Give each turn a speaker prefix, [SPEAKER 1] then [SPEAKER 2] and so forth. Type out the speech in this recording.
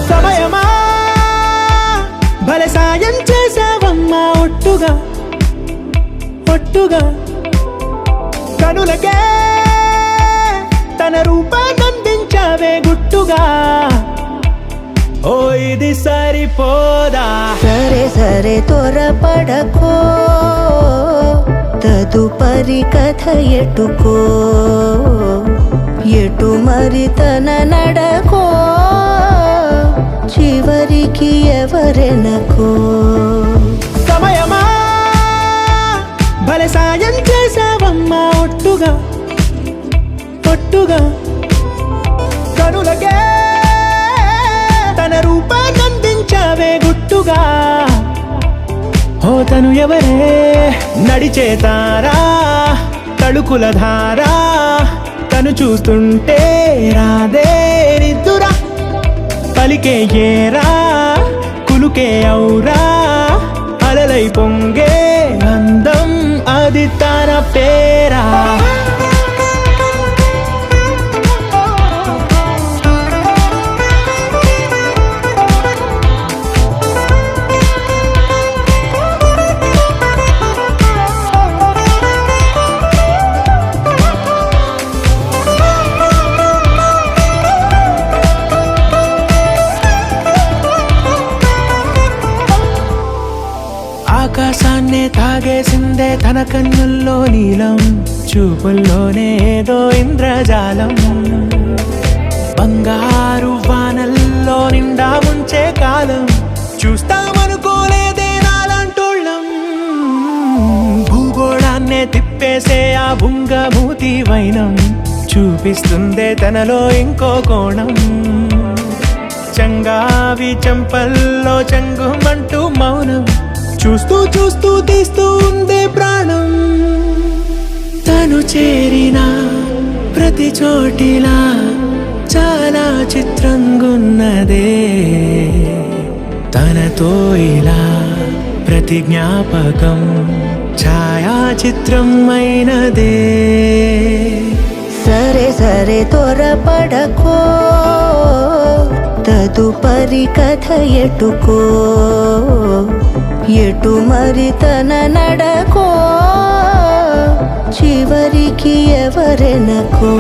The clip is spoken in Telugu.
[SPEAKER 1] సమయమా భలే సాయం చేసావమ్మా ఒట్టుగా ఒట్టుగా కనులకే తన రూపాన్నందించావే గుట్టుగా ఓ ఇది సరిపోదా
[SPEAKER 2] సరే సరే త్వరపడకో తదుపరి కథ ఎటుకో ఎటు మరి తన నడకో చివరికి ఎవరెనకో
[SPEAKER 1] సమయమా భలే సాయం చేసావమ్మా ఒట్టుగా ఒట్టుగా కనులకే తన రూపాన్నందించావే గుట్టుగా ఓ తను ఎవరే నడిచే తారా తడుకుల ధారా తను చూస్తుంటే రాదే నిద్దురా పలికే ఏరా కులుకే ఔరా అలలై పొంగే అందం అది తన పేరా ఆకాశాన్నే తాగేసిందే తన కన్నుల్లో నీలం చూపుల్లోనే ఏదో ఇంద్రజాలం బంగారు వానల్లో నిండా ముంచే కాలం చూస్తామనుకోలేదే నాలంటోళ్ళం భూగోళాన్నే తిప్పేసే ఆ బుంగమూతి వైనం చూపిస్తుందే తనలో ఇంకో కోణం చంగావి చెంపల్లో చంగుమంటూ మౌనం చూస్తూ చూస్తూ తీస్తూ ఉందే ప్రాణం తను చేరిన ప్రతి చోటిలా చాలా చిత్రంగున్నదే తనతో ఇలా ప్రతి జ్ఞాపకం ఛాయాచిత్రం అయినదే
[SPEAKER 2] సరే సరే త్వరపడకో తదుపరి కథ ఎటుకో ఎటు మరి తన నడకో చివరికి ఎవరెనకో